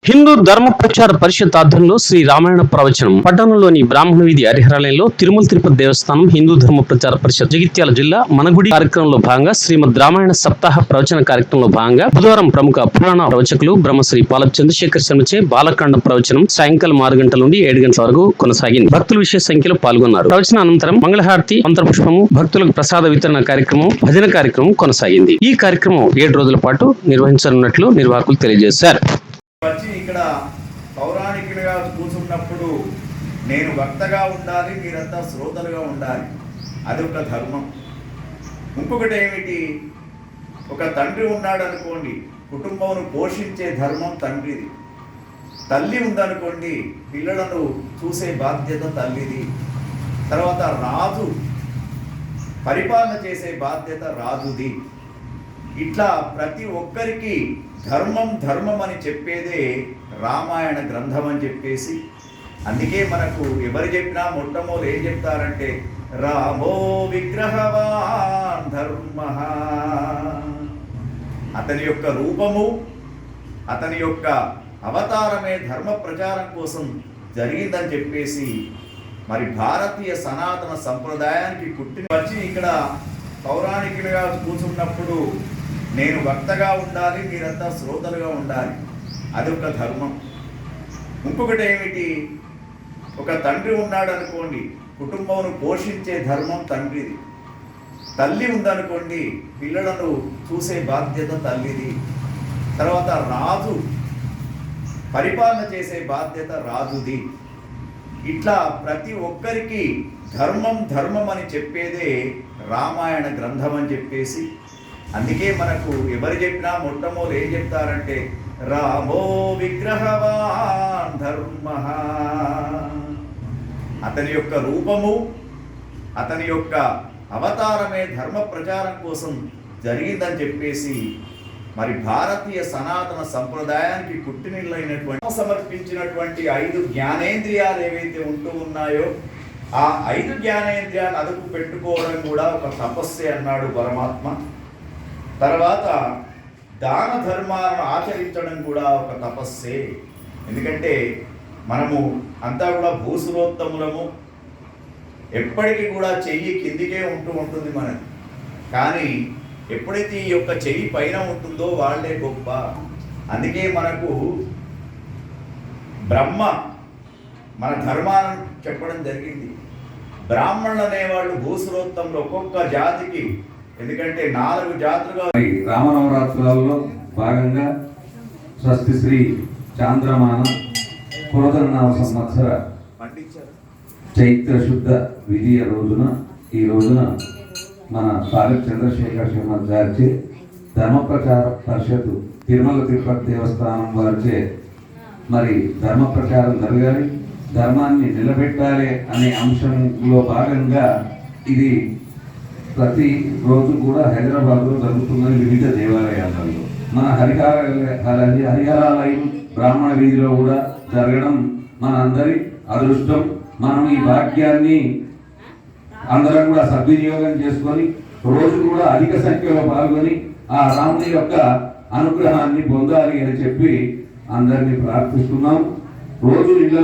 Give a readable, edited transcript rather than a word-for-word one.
హిందూ ధర్మ ప్రచార పరిషత్ ఆధ్వర్యంలో శ్రీ రామాయణ ప్రవచనం పట్టణంలోని బ్రాహ్మణ వీధి హరిహరాలయంలో తిరుమల తిరుపతి దేవస్థానం హిందూ ధర్మ ప్రచార పరిషత్ జగిత్యాల జిల్లా మనగుడి కార్యక్రమంలో భాగంగా శ్రీమద్ రామాయణ సప్తాహ ప్రవచన కార్యక్రమంలో భాగంగా బుధవారం ప్రముఖ పురాణ ప్రవచకులు బ్రహ్మశ్రీ పాలక చంద్రశేఖర్ శర్మచే బాలకాండ ప్రవచనం సాయంకాలం 6 గంటల నుండి 7 గంటల వరకు కొనసాగింది. భక్తులు విశేష సంఖ్యలో పాల్గొన్నారు. ప్రవచన అనంతరం మంగళహారతి, మంత్రపుష్పము, భక్తులకు ప్రసాద వితరణ కార్యక్రమం, భజన కార్యక్రమం కొనసాగింది. ఈ కార్యక్రమం 7 రోజుల పాటు నిర్వహించనున్నట్లు నిర్వాహకులు తెలియజేశారు. వచ్చి ఇక్కడ పౌరాణికులుగా కూర్చున్నప్పుడు నేను వక్తగా ఉండాలి, మీరంతా శ్రోతలుగా ఉండాలి, అది ఒక ధర్మం. ఇంకొకటి ఏమిటి, ఒక తండ్రి ఉన్నాడు అనుకోండి, కుటుంబమును పోషించే ధర్మం తండ్రిది. తల్లి ఉందనుకోండి, పిల్లలను చూసే బాధ్యత తల్లిది. తర్వాత రాజు పరిపాలన చేసే బాధ్యత రాజుది. ఇట్లా ప్రతి ఒక్కరికి ధర్మం ధర్మం అని చెప్పేదే రామాయణ గ్రంథం అని చెప్పేసి, అందుకే మనకు ఎవరు చెప్పినా మొట్టమొదలు ఏం చెప్తారంటే రామో విగ్రహవాన్ ధర్మ, అతని యొక్క రూపము, అతని యొక్క అవతారమే ధర్మ ప్రచారం కోసం జరిగిందని చెప్పేసి, మరి భారతీయ సనాతన సంప్రదాయానికి పుట్టిన వచ్చి ఇక్కడ పౌరాణికులుగా కూర్చున్నప్పుడు నేను వక్తగా ఉండాలి, మీరంతా శ్రోతలుగా ఉండాలి, అది ఒక ధర్మం. ఇంకొకటి ఏమిటి, ఒక తండ్రి ఉన్నాడు అనుకోండి, కుటుంబమును పోషించే ధర్మం తండ్రిది. తల్లి ఉందనుకోండి, పిల్లలను చూసే బాధ్యత తల్లిది. తర్వాత రాజు పరిపాలన చేసే బాధ్యత రాజుది. ఇట్లా ప్రతి ఒక్కరికి ధర్మం ధర్మం అని చెప్పేదే రామాయణ గ్రంథం అని చెప్పేసి, అందుకే మనకు ఎవరు చెప్పినా మొట్టమొదలు ఏం చెప్తారంటే రామో విగ్రహవాన్ ధర్మ, అతని యొక్క రూపము, అతని యొక్క అవతారమే ధర్మ ప్రచారం కోసం జరిగిందని చెప్పేసి, మరి భారతీయ సనాతన సంప్రదాయానికి పుట్టినిల్లైనటువంటి సమర్పించినటువంటి 5 జ్ఞానేంద్రియాలు ఏవైతే ఉంటూ ఉన్నాయో, ఆ 5 జ్ఞానేంద్రియాలు అదుపు పెట్టుకోవడం కూడా ఒక తపస్సే అన్నాడు పరమాత్మ. తర్వాత దాన ధర్మాలను ఆచరించడం కూడా ఒక తపస్సే. ఎందుకంటే మనము అంతా కూడా భూసురోత్తములము, ఎప్పటికీ కూడా చెయ్యి కిందికే ఉంటుంది మనది. కానీ ఎప్పుడైతే ఈ యొక్క చెయ్యి పైన ఉంటుందో వాళ్ళే గొప్ప. అందుకే మనకు బ్రహ్మ మన ధర్మాలను చెప్పడం జరిగింది. బ్రాహ్మణులు అనేవాళ్ళు భూసురోత్తములు, ఒక్కొక్క జాతికి, ఎందుకంటే 4 జాతులుగా. రామనవరాత్రులలో భాగంగా స్వస్తి శ్రీ చాంద్రమాన పురదన్నామ సంవత్సర చైత్ర శుద్ధ విధియ రోజున, ఈ రోజున మన పాలక చంద్రశేఖర్ శర్మ గారిచే ధర్మ ప్రచార పరిషత్ తిరుమల తిరుపతి దేవస్థానం వారిచే మరి ధర్మ ప్రచారం జరగాలి, ధర్మాన్ని నిలబెట్టాలి అనే అంశంలో భాగంగా ఇది ప్రతి రోజు కూడా హైదరాబాద్లో జరుగుతున్న వివిధ దేవాలయాలలో, మన హరిహరాలయం బ్రాహ్మణ వీధిలో కూడా జరగడం మన అందరి అదృష్టం. మనం ఈ భాగ్యాన్ని అందరం కూడా సద్వినియోగం చేసుకొని రోజు కూడా అధిక సంఖ్యలో పాల్గొని ఆ రాముని యొక్క అనుగ్రహాన్ని పొందాలి అని చెప్పి అందరినీ ప్రార్థిస్తున్నాం. రోజు ఇళ్ళ